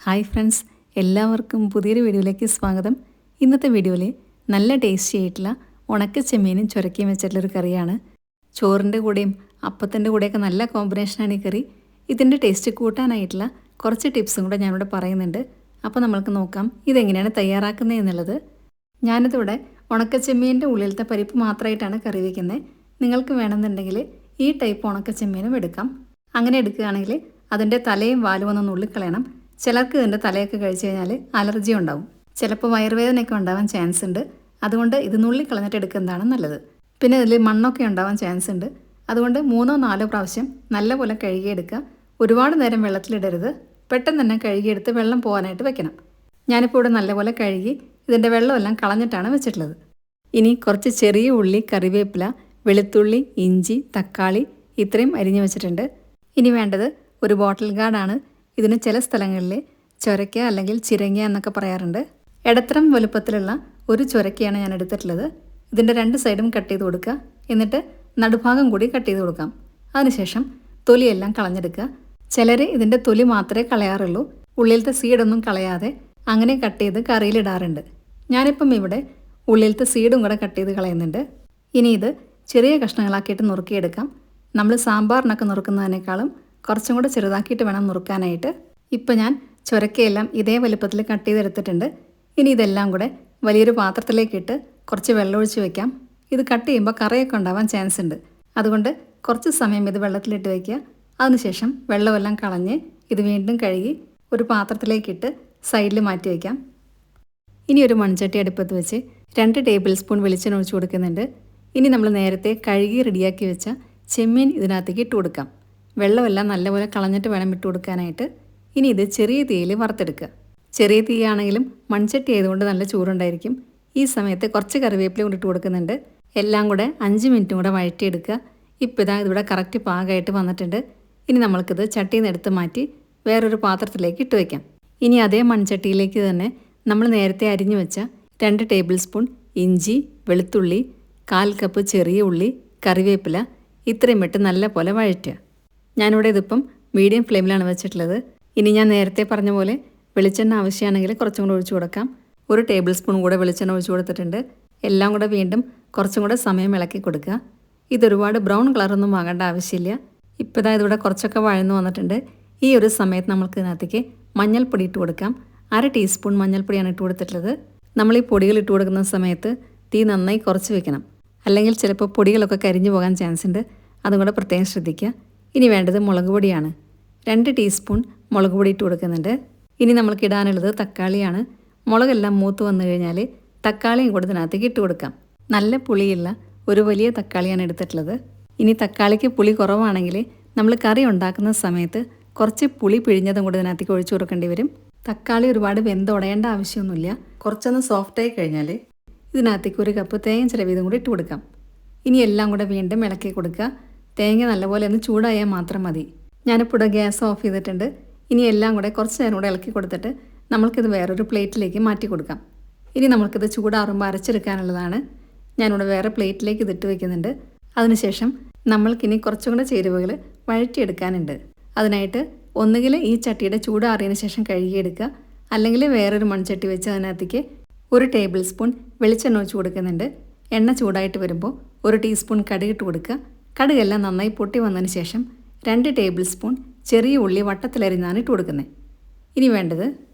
Hi friends, എല്ലാവർക്കും പുതിയൊരു വീഡിയോയിലേക്ക് സ്വാഗതം. ഇന്നത്തെ വീഡിയോയിൽ നല്ല ടേസ്റ്റി ആയിട്ടുള്ള ഉണക്ക ചെമ്മീനും ചുരക്കിയും വെച്ചിട്ടുള്ളൊരു കറിയാണ്. ചോറിൻ്റെ കൂടെയും അപ്പത്തിൻ്റെ കൂടെയൊക്കെ നല്ല കോമ്പിനേഷനാണ് ഈ കറി. ഇതിൻ്റെ ടേസ്റ്റ് കൂട്ടാനായിട്ടുള്ള കുറച്ച് ടിപ്സും കൂടെ ഞാനിവിടെ പറയുന്നുണ്ട്. അപ്പോൾ നമ്മൾക്ക് നോക്കാം ഇതെങ്ങനെയാണ് തയ്യാറാക്കുന്നത് എന്നുള്ളത്. ഞാനിതിവിടെ ഉണക്ക ചെമ്മീൻ്റെ ഉള്ളിലത്തെ പരിപ്പ് മാത്രമായിട്ടാണ് കറി വയ്ക്കുന്നത്. നിങ്ങൾക്ക് വേണമെന്നുണ്ടെങ്കിൽ ഈ ടൈപ്പ് ഉണക്ക ചെമ്മീനും എടുക്കാം. അങ്ങനെ എടുക്കുകയാണെങ്കിൽ അതിൻ്റെ തലയും വാലും ഒന്ന് നുള്ളിക്കളയണം. ചിലർക്ക് ഇതിൻ്റെ തലയൊക്കെ കഴിച്ചു കഴിഞ്ഞാൽ അലർജി ഉണ്ടാവും, ചിലപ്പോൾ വയറുവേദനയൊക്കെ ഉണ്ടാവാൻ ചാൻസ് ഉണ്ട്. അതുകൊണ്ട് ഇത് നുള്ളിക്കളഞ്ഞിട്ട് എടുക്കുന്നതാണ് നല്ലത്. പിന്നെ ഇതിൽ മണ്ണൊക്കെ ഉണ്ടാവാൻ ചാൻസ് ഉണ്ട്. അതുകൊണ്ട് 3-4 പ്രാവശ്യം നല്ലപോലെ കഴുകിയെടുക്കുക. ഒരുപാട് നേരം വെള്ളത്തിലിടരുത്. പെട്ടെന്ന് തന്നെ കഴുകിയെടുത്ത് വെള്ളം പോകാനായിട്ട് വെക്കണം. ഞാനിപ്പോൾ ഇവിടെ നല്ലപോലെ കഴുകി ഇതിൻ്റെ വെള്ളമെല്ലാം കളഞ്ഞിട്ടാണ് വെച്ചിട്ടുള്ളത്. ഇനി കുറച്ച് ചെറിയ ഉള്ളി, കറിവേപ്പില, വെളുത്തുള്ളി, ഇഞ്ചി, തക്കാളി ഇത്രയും അരിഞ്ഞു വെച്ചിട്ടുണ്ട്. ഇനി വേണ്ടത് ഒരു ബോട്ടിൽ ഗാർഡാണ്. ഇതിന് ചില സ്ഥലങ്ങളിൽ ചുരക്ക അല്ലെങ്കിൽ ചിരങ്ങ എന്നൊക്കെ പറയാറുണ്ട്. ഇടത്തരം വലുപ്പത്തിലുള്ള ഒരു ചുരക്കയാണ് ഞാൻ എടുത്തിട്ടുള്ളത്. ഇതിൻ്റെ 2 സൈഡും കട്ട് ചെയ്ത് കൊടുക്കുക. എന്നിട്ട് നടുഭാഗം കൂടി കട്ട് ചെയ്ത് കൊടുക്കാം. അതിനുശേഷം തൊലിയെല്ലാം കളഞ്ഞെടുക്കുക. ചിലർ ഇതിൻ്റെ തൊലി മാത്രമേ കളയാറുള്ളൂ, ഉള്ളിലത്തെ സീഡൊന്നും കളയാതെ അങ്ങനെ കട്ട് ചെയ്ത് കറിയിലിടാറുണ്ട്. ഞാനിപ്പം ഇവിടെ ഉള്ളിലത്തെ സീഡും കൂടെ കട്ട് ചെയ്ത് കളയുന്നുണ്ട്. ഇനി ഇത് ചെറിയ കഷ്ണങ്ങളാക്കിയിട്ട് നുറുക്കിയെടുക്കാം. നമ്മൾ സാമ്പാറിനൊക്കെ നുറുക്കുന്നതിനേക്കാളും കുറച്ചും കൂടെ ചെറുതാക്കിയിട്ട് വേണം നുറുക്കാനായിട്ട്. ഇപ്പം ഞാൻ ചുരക്കയെല്ലാം ഇതേ വലുപ്പത്തിൽ കട്ട് ചെയ്തെടുത്തിട്ടുണ്ട്. ഇനി ഇതെല്ലാം കൂടെ വലിയൊരു പാത്രത്തിലേക്കിട്ട് കുറച്ച് വെള്ളമൊഴിച്ച് വയ്ക്കാം. ഇത് കട്ട് ചെയ്യുമ്പോൾ കറയൊക്കെ ഉണ്ടാവാൻ ചാൻസ് ഉണ്ട്. അതുകൊണ്ട് കുറച്ച് സമയം ഇത് വെള്ളത്തിലിട്ട് വയ്ക്കുക. അതിനുശേഷം വെള്ളമെല്ലാം കളഞ്ഞ് ഇത് വീണ്ടും കഴുകി ഒരു പാത്രത്തിലേക്കിട്ട് സൈഡിൽ മാറ്റി വയ്ക്കാം. ഇനി ഒരു മൺചട്ടി അടുപ്പത്ത് വെച്ച് 2 ടേബിൾ സ്പൂൺ വെളിച്ചെണ്ണ ഒഴിച്ച് കൊടുക്കുന്നുണ്ട്. ഇനി നമ്മൾ നേരത്തെ കഴുകി റെഡിയാക്കി വെച്ച ചെമ്മീൻ ഇതിനകത്തേക്ക് ഇട്ട് കൊടുക്കാം. വെള്ളമെല്ലാം നല്ലപോലെ കളഞ്ഞിട്ട് വേണം ഇട്ട് കൊടുക്കാനായിട്ട്. ഇനി ഇത് ചെറിയ തീയിൽ വറുത്തെടുക്കുക. ചെറിയ തീയാണെങ്കിലും മൺചട്ടി ആയതുകൊണ്ട് നല്ല ചൂടുണ്ടായിരിക്കും. ഈ സമയത്ത് കുറച്ച് കറിവേപ്പില കൊണ്ട് ഇട്ട് കൊടുക്കുന്നുണ്ട്. എല്ലാം കൂടെ 5 മിനിറ്റും കൂടെ വഴറ്റിയെടുക്കുക. ഇപ്പോൾ ഇതിവിടെ കറക്റ്റ് പാകമായിട്ട് വന്നിട്ടുണ്ട്. ഇനി നമ്മൾക്കിത് ചട്ടിയിൽ നിന്ന് എടുത്ത് മാറ്റി വേറൊരു പാത്രത്തിലേക്ക് ഇട്ട് വയ്ക്കാം. ഇനി അതേ മൺചട്ടിയിലേക്ക് തന്നെ നമ്മൾ നേരത്തെ അരിഞ്ഞു വെച്ച 2 ടേബിൾ സ്പൂൺ ഇഞ്ചി, വെളുത്തുള്ളി, 1/4 കപ്പ് ചെറിയ ഉള്ളി, കറിവേപ്പില ഇത്രയും ഇട്ട് നല്ല പോലെ വഴറ്റുക. ഞാനിവിടെ ഇതിപ്പം മീഡിയം ഫ്ലെയിമിലാണ് വെച്ചിട്ടുള്ളത്. ഇനി ഞാൻ നേരത്തെ പറഞ്ഞ പോലെ വെളിച്ചെണ്ണ ആവശ്യമാണെങ്കിൽ കുറച്ചും കൂടെ ഒഴിച്ചു കൊടുക്കാം. 1 ടേബിൾ സ്പൂൺ കൂടെ വെളിച്ചെണ്ണ ഒഴിച്ചു കൊടുത്തിട്ടുണ്ട്. എല്ലാം കൂടെ വീണ്ടും കുറച്ചും കൂടെ സമയം ഇളക്കി കൊടുക്കുക. ഇതൊരുപാട് ബ്രൗൺ കളറൊന്നും ആകേണ്ട ആവശ്യമില്ല. ഇപ്പോൾ ഇതിവിടെ കുറച്ചൊക്കെ വഴന്നു വന്നിട്ടുണ്ട്. ഈ ഒരു സമയത്ത് നമ്മൾക്ക് ഇതിനകത്തേക്ക് മഞ്ഞൾപ്പൊടി ഇട്ട് കൊടുക്കാം. 1/2 ടീസ്പൂൺ മഞ്ഞൾപ്പൊടിയാണ് ഇട്ട് കൊടുത്തിട്ടുള്ളത്. നമ്മൾ ഈ പൊടികൾ ഇട്ട് കൊടുക്കുന്ന സമയത്ത് തീ നന്നായി കുറച്ച് വെക്കണം, അല്ലെങ്കിൽ ചിലപ്പോൾ പൊടികളൊക്കെ കരിഞ്ഞു പോകാൻ ചാൻസ് ഉണ്ട്. അതും കൂടെ പ്രത്യേകം ശ്രദ്ധിക്കുക. ഇനി വേണ്ടത് മുളക് പൊടിയാണ്. 2 ടീസ്പൂൺ മുളക് പൊടി ഇട്ട് കൊടുക്കുന്നുണ്ട്. ഇനി നമ്മൾക്ക് ഇടാനുള്ളത് തക്കാളിയാണ്. മുളകെല്ലാം മൂത്ത് വന്നു കഴിഞ്ഞാൽ തക്കാളിയും കൂടെ ഇതിനകത്തേക്ക് ഇട്ട് കൊടുക്കാം. നല്ല പുളിയുള്ള ഒരു വലിയ തക്കാളിയാണ് എടുത്തിട്ടുള്ളത്. ഇനി തക്കാളിക്ക് പുളി കുറവാണെങ്കിൽ നമ്മൾ കറി ഉണ്ടാക്കുന്ന സമയത്ത് കുറച്ച് പുളി പിഴിഞ്ഞതും കൂടെ ഇതിനകത്തേക്ക് ഒഴിച്ചു കൊടുക്കേണ്ടി വരും. തക്കാളി ഒരുപാട് വെന്തുടയേണ്ട ആവശ്യമൊന്നുമില്ല. കുറച്ചൊന്ന് സോഫ്റ്റായി കഴിഞ്ഞാൽ ഇതിനകത്തേക്ക് 1 കപ്പ് തേങ്ങ ചിരവിയതും കൂടി ഇട്ട് കൊടുക്കാം. ഇനി എല്ലാം കൂടെ വീണ്ടും ഇളക്കി കൊടുക്കുക. തേങ്ങ നല്ലപോലെ ഒന്ന് ചൂടായാൽ മാത്രം മതി. ഞാനിപ്പോൾ ഇവിടെ ഗ്യാസ് ഓഫ് ചെയ്തിട്ടുണ്ട്. ഇനി എല്ലാം കൂടെ കുറച്ച് നേരം കൂടെ ഇളക്കി കൊടുത്തിട്ട് നമ്മൾക്കിത് വേറൊരു പ്ലേറ്റിലേക്ക് മാറ്റി കൊടുക്കാം. ഇനി നമ്മൾക്കിത് ചൂടാറുമ്പോൾ അരച്ചെടുക്കാനുള്ളതാണ്. ഞാനിവിടെ വേറെ പ്ലേറ്റിലേക്ക് ഇതിട്ട് വയ്ക്കുന്നുണ്ട്. അതിനുശേഷം നമ്മൾക്കിനി കുറച്ചും കൂടെ ചേരുവകൾ വഴറ്റിയെടുക്കാനുണ്ട്. അതിനായിട്ട് ഒന്നുകിൽ ഈ ചട്ടിയുടെ ചൂടാറിയതിന് ശേഷം കഴുകിയെടുക്കുക, അല്ലെങ്കിൽ വേറൊരു മൺചട്ടി വെച്ച് അതിനകത്തേക്ക് 1 ടേബിൾ സ്പൂൺ വെളിച്ചെണ്ണ ഒഴിച്ച് കൊടുക്കുന്നുണ്ട്. എണ്ണ ചൂടായിട്ട് വരുമ്പോൾ 1 ടീസ്പൂൺ കടുകിട്ട് കൊടുക്കുക. കടുകെല്ലാം നന്നായി പൊട്ടി വന്നതിന് ശേഷം 2 ടേബിൾ സ്പൂൺ ചെറിയ ഉള്ളി വട്ടത്തിലരിഞ്ഞാണ് ഇട്ട് കൊടുക്കുന്നത്. ഇനി വേണ്ടത്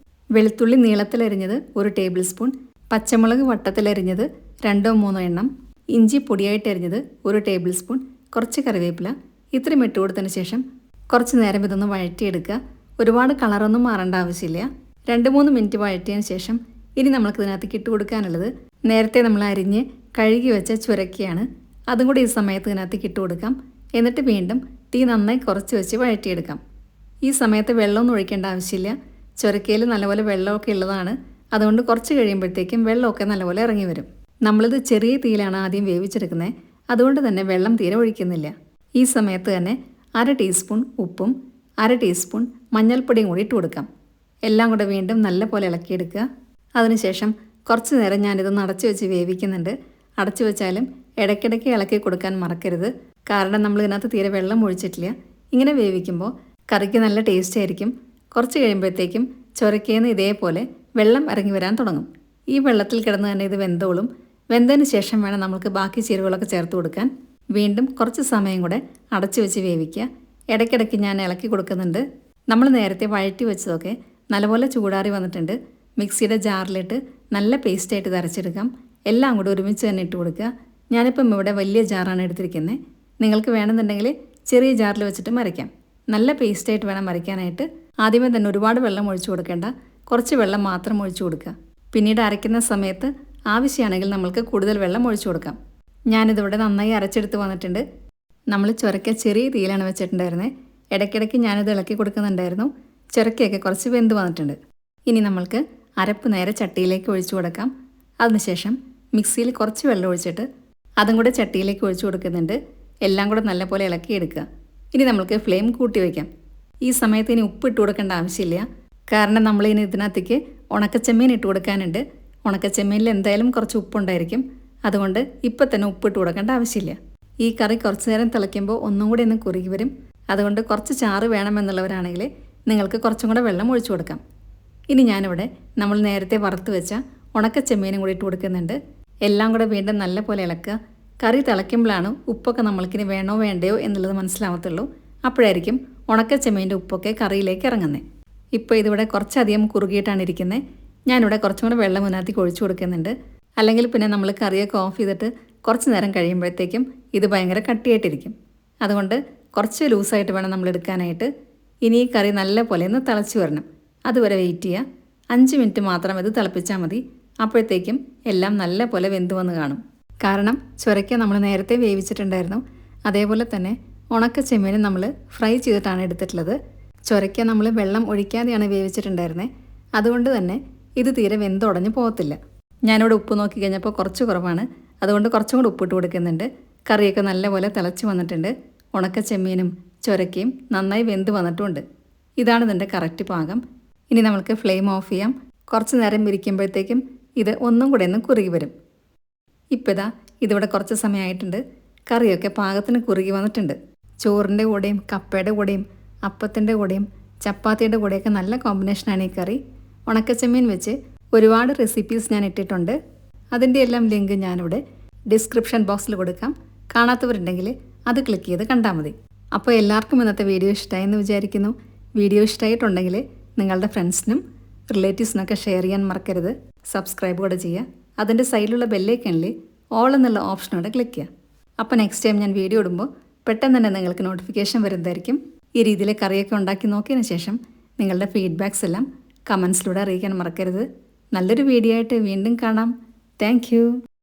വെളുത്തുള്ളി നീളത്തിലരിഞ്ഞത് 1 ടേബിൾ സ്പൂൺ, പച്ചമുളക് വട്ടത്തിലരിഞ്ഞത് 2-3 എണ്ണം, ഇഞ്ചി പൊടിയായിട്ട് അരിഞ്ഞത് 1 ടേബിൾ സ്പൂൺ, കുറച്ച് കറിവേപ്പില ഇത്രയും ഇട്ട് കൊടുത്തതിന് ശേഷം കുറച്ച് നേരം ഇതൊന്ന് വഴറ്റിയെടുക്കുക. ഒരുപാട് കളറൊന്നും മാറേണ്ട ആവശ്യമില്ല. 2-3 മിനിറ്റ് വഴറ്റിയതിന് ശേഷം ഇനി നമ്മൾക്ക് ഇതിനകത്തേക്ക് ഇട്ട് കൊടുക്കാനുള്ളത് നേരത്തെ നമ്മൾ അരിഞ്ഞ് കഴുകി വെച്ച ചുരക്കയാണ്. അതും കൂടി ഈ സമയത്ത് ഇതിനകത്തേക്ക് ഇട്ട് കൊടുക്കാം. എന്നിട്ട് വീണ്ടും തീ നന്നായി കുറച്ച് വെച്ച് വഴറ്റിയെടുക്കാം. ഈ സമയത്ത് വെള്ളമൊന്നും ഒഴിക്കേണ്ട ആവശ്യമില്ല. ചുരക്കയിൽ നല്ലപോലെ വെള്ളമൊക്കെ ഉള്ളതാണ്. അതുകൊണ്ട് കുറച്ച് കഴിയുമ്പോഴത്തേക്കും വെള്ളമൊക്കെ നല്ലപോലെ ഇറങ്ങി വരും. നമ്മളിത് ചെറിയ തീയിലാണ് ആദ്യം വേവിച്ചെടുക്കുന്നത്. അതുകൊണ്ട് തന്നെ വെള്ളം തീരെ ഒഴിക്കുന്നില്ല. ഈ സമയത്ത് തന്നെ 1/2 ടീസ്പൂൺ ഉപ്പും 1/2 ടീസ്പൂൺ മഞ്ഞൾപ്പൊടിയും കൂടി ഇട്ട് കൊടുക്കാം. എല്ലാം കൂടെ വീണ്ടും നല്ലപോലെ ഇളക്കിയെടുക്കുക. അതിനുശേഷം കുറച്ച് നേരം ഞാനിതൊന്ന് അടച്ചു വെച്ച് വേവിക്കുന്നുണ്ട്. അടച്ചു വെച്ചാലും ഇടയ്ക്കിടയ്ക്ക് ഇളക്കി കൊടുക്കാൻ മറക്കരുത്. കാരണം നമ്മൾ ഇതിനകത്ത് തീരെ വെള്ളം ഒഴിച്ചിട്ടില്ല. ഇങ്ങനെ വേവിക്കുമ്പോൾ കറിക്ക് നല്ല ടേസ്റ്റ് ആയിരിക്കും. കുറച്ച് കഴിയുമ്പോഴത്തേക്കും ചൊരക്കയിൽ നിന്ന് ഇതേപോലെ വെള്ളം ഇറങ്ങി വരാൻ തുടങ്ങും. ഈ വെള്ളത്തിൽ കിടന്ന് തന്നെ ഇത് വെന്തോളും. വെന്തതിന് ശേഷം വേണം നമുക്ക് ബാക്കി ചേരുവകളൊക്കെ ചേർത്ത് കൊടുക്കാൻ. വീണ്ടും കുറച്ച് സമയം കൂടെ അടച്ചു വെച്ച് വേവിക്കുക. ഇടയ്ക്കിടയ്ക്ക് ഞാൻ ഇളക്കി കൊടുക്കുന്നുണ്ട്. നമ്മൾ നേരത്തെ വഴറ്റി വെച്ചതൊക്കെ നല്ലപോലെ ചൂടാറി വന്നിട്ടുണ്ട്. മിക്സിയുടെ ജാറിലിട്ട് നല്ല പേസ്റ്റായിട്ട് ഇത് അരച്ചെടുക്കാം. എല്ലാം കൂടി ഒരുമിച്ച് തന്നെ ഇട്ട് കൊടുക്കുക. ഞാനിപ്പം ഇവിടെ വലിയ ജാറാണ് എടുത്തിരിക്കുന്നത്. നിങ്ങൾക്ക് വേണമെന്നുണ്ടെങ്കിൽ ചെറിയ ജാറിൽ വെച്ചിട്ട് അരയ്ക്കാം. നല്ല പേസ്റ്റായിട്ട് വേണം അരയ്ക്കാനായിട്ട്. ആദ്യമേ തന്നെ ഒരുപാട് വെള്ളം ഒഴിച്ചു കൊടുക്കേണ്ട, കുറച്ച് വെള്ളം മാത്രം ഒഴിച്ചു കൊടുക്കുക. പിന്നീട് അരയ്ക്കുന്ന സമയത്ത് ആവശ്യമാണെങ്കിൽ നമ്മൾക്ക് കൂടുതൽ വെള്ളം ഒഴിച്ചു കൊടുക്കാം. ഞാനിതിവിടെ നന്നായി അരച്ചെടുത്ത് വന്നിട്ടുണ്ട്. നമ്മൾ ചുരക്ക ചെറിയ തീയിലാണ് വെച്ചിട്ടുണ്ടായിരുന്നത്. ഇടയ്ക്കിടയ്ക്ക് ഞാനിത് ഇളക്കി കൊടുക്കുന്നുണ്ടായിരുന്നു. ചുരക്കയൊക്കെ കുറച്ച് വെന്ത് വന്നിട്ടുണ്ട്. ഇനി നമ്മൾക്ക് അരപ്പ് നേരെ ചട്ടിയിലേക്ക് ഒഴിച്ചു കൊടുക്കാം. അതിനുശേഷം മിക്സിയിൽ കുറച്ച് വെള്ളം ഒഴിച്ചിട്ട് അതും കൂടെ ചട്ടിയിലേക്ക് ഒഴിച്ചു കൊടുക്കുന്നുണ്ട്. എല്ലാം കൂടെ നല്ലപോലെ ഇളക്കിയെടുക്കുക. ഇനി നമുക്ക് ഫ്ലെയിം കൂട്ടി വയ്ക്കാം. ഈ സമയത്ത് ഇനി ഉപ്പ് ഇട്ട് കൊടുക്കേണ്ട ആവശ്യമില്ല. കാരണം നമ്മളിനി ഇതിനകത്തേക്ക് ഉണക്കച്ചെമ്മീൻ ഇട്ട് കൊടുക്കാനുണ്ട്. ഉണക്കച്ചെമ്മീനിൽ എന്തായാലും കുറച്ച് ഉപ്പുണ്ടായിരിക്കും. അതുകൊണ്ട് ഇപ്പം തന്നെ ഉപ്പിട്ട് കൊടുക്കേണ്ട ആവശ്യമില്ല. ഈ കറി കുറച്ച് നേരം തിളയ്ക്കുമ്പോൾ ഒന്നും കൂടി ഒന്ന് കുറുകി വരും. അതുകൊണ്ട് കുറച്ച് ചാറ് വേണമെന്നുള്ളവരാണെങ്കിൽ നിങ്ങൾക്ക് കുറച്ചും കൂടെ വെള്ളം ഒഴിച്ചു കൊടുക്കാം. ഇനി ഞാനിവിടെ നമ്മൾ നേരത്തെ വറുത്ത് വെച്ച ഉണക്കച്ചെമ്മീനും കൂടി ഇട്ട് കൊടുക്കുന്നുണ്ട്. എല്ലാം കൂടെ വീണ്ടും നല്ലപോലെ ഇളക്കുക. കറി തിളയ്ക്കുമ്പോഴാണ് ഉപ്പൊക്കെ നമ്മൾക്കിനി വേണോ വേണ്ടയോ എന്നുള്ളത് മനസ്സിലാവത്തുള്ളൂ. അപ്പോഴായിരിക്കും ഉണക്കച്ചെമ്മീൻ്റെ ഉപ്പൊക്കെ കറിയിലേക്ക് ഇറങ്ങുന്നത്. ഇപ്പോൾ ഇതിവിടെ കുറച്ചധികം കുറുകിയിട്ടാണ് ഇരിക്കുന്നത്. ഞാനിവിടെ കുറച്ചും കൂടെ വെള്ളം ഇതിനകത്തേക്ക് ഒഴിച്ചു കൊടുക്കുന്നുണ്ട്. അല്ലെങ്കിൽ പിന്നെ നമ്മൾ കറിയൊക്കെ ഓഫ് ചെയ്തിട്ട് കുറച്ച് നേരം കഴിയുമ്പോഴത്തേക്കും ഇത് ഭയങ്കര കട്ടിയായിട്ടിരിക്കും. അതുകൊണ്ട് കുറച്ച് ലൂസായിട്ട് വേണം നമ്മൾ എടുക്കാനായിട്ട്. ഇനി ഈ കറി നല്ലപോലെ ഒന്ന് തിളച്ച് വരണം. അതുവരെ വെയിറ്റ് ചെയ്യുക. 5 മിനിറ്റ് മാത്രം ഇത് തിളപ്പിച്ചാൽ മതി. അപ്പോഴത്തേക്കും എല്ലാം നല്ലപോലെ വെന്ത് വന്ന് കാണും. കാരണം ചുരക്ക നമ്മൾ നേരത്തെ വേവിച്ചിട്ടുണ്ടായിരുന്നു. അതേപോലെ തന്നെ ഉണക്ക ചെമ്മീനും നമ്മൾ ഫ്രൈ ചെയ്തിട്ടാണ് എടുത്തിട്ടുള്ളത്. ചുരക്ക നമ്മൾ വെള്ളം ഒഴിക്കാതെയാണ് വേവിച്ചിട്ടുണ്ടായിരുന്നത്. അതുകൊണ്ട് തന്നെ ഇത് തീരെ വെന്തുടഞ്ഞ് പോകത്തില്ല. ഞാനിവിടെ ഉപ്പ് നോക്കി കഴിഞ്ഞപ്പോൾ കുറച്ച് കുറവാണ്. അതുകൊണ്ട് കുറച്ചും കൂടി ഉപ്പിട്ട് കൊടുക്കുന്നുണ്ട്. കറിയൊക്കെ നല്ലപോലെ തിളച്ച് വന്നിട്ടുണ്ട്. ഉണക്ക ചെമ്മീനും ചുരക്കയും നന്നായി വെന്ത് വന്നിട്ടുമുണ്ട്. ഇതാണ് ഇതിൻ്റെ കറക്റ്റ് പാകം. ഇനി നമുക്ക് ഫ്ലെയിം ഓഫ് ചെയ്യാം. കുറച്ച് നേരം ഇരിക്കുമ്പോഴത്തേക്കും ഇത് ഒന്നും കൂടെ ഒന്ന് കുറുകി വരും. ഇപ്പോൾ ഇതിവിടെ കുറച്ച് സമയമായിട്ടുണ്ട്. കറിയൊക്കെ പാകത്തിന് കുറുകി വന്നിട്ടുണ്ട്. ചോറിൻ്റെ കൂടെയും കപ്പയുടെ കൂടെയും അപ്പത്തിൻ്റെ കൂടെയും ചപ്പാത്തിയുടെ കൂടെയൊക്കെ നല്ല കോമ്പിനേഷനാണ് ഈ കറി. ഉണക്കച്ചെമ്മീൻ വെച്ച് ഒരുപാട് റെസിപ്പീസ് ഞാൻ ഇട്ടിട്ടുണ്ട്. അതിൻ്റെ എല്ലാം ലിങ്ക് ഞാനിവിടെ ഡിസ്ക്രിപ്ഷൻ ബോക്സിൽ കൊടുക്കാം. കാണാത്തവരുണ്ടെങ്കിൽ അത് ക്ലിക്ക് ചെയ്ത് കണ്ടാൽ മതി. അപ്പോൾ എല്ലാവർക്കും ഇന്നത്തെ വീഡിയോ ഇഷ്ടമായെന്ന് വിചാരിക്കുന്നു. വീഡിയോ ഇഷ്ടമായിട്ടുണ്ടെങ്കിൽ നിങ്ങളുടെ ഫ്രണ്ട്സിനും റിലേറ്റീവ്സിനൊക്കെ ഷെയർ ചെയ്യാൻ മറക്കരുത്. സബ്സ്ക്രൈബ് കൂടെ ചെയ്യുക. അതിൻ്റെ സൈഡിലുള്ള ബെല്ലൈക്കണിൽ ഓൾ എന്നുള്ള ഓപ്ഷനോടെ ക്ലിക്ക് ചെയ്യുക. അപ്പോൾ നെക്സ്റ്റ് ടൈം ഞാൻ വീഡിയോ ഇടുമ്പോൾ പെട്ടെന്ന് തന്നെ നിങ്ങൾക്ക് നോട്ടിഫിക്കേഷൻ വരുന്നതായിരിക്കും. ഈ രീതിയിൽ കറിയൊക്കെ ഉണ്ടാക്കി നോക്കിയതിന് ശേഷം നിങ്ങളുടെ ഫീഡ്ബാക്സ് എല്ലാം കമൻസിലൂടെ അറിയിക്കാൻ മറക്കരുത്. നല്ലൊരു വീഡിയോ ആയിട്ട് വീണ്ടും കാണാം. താങ്ക്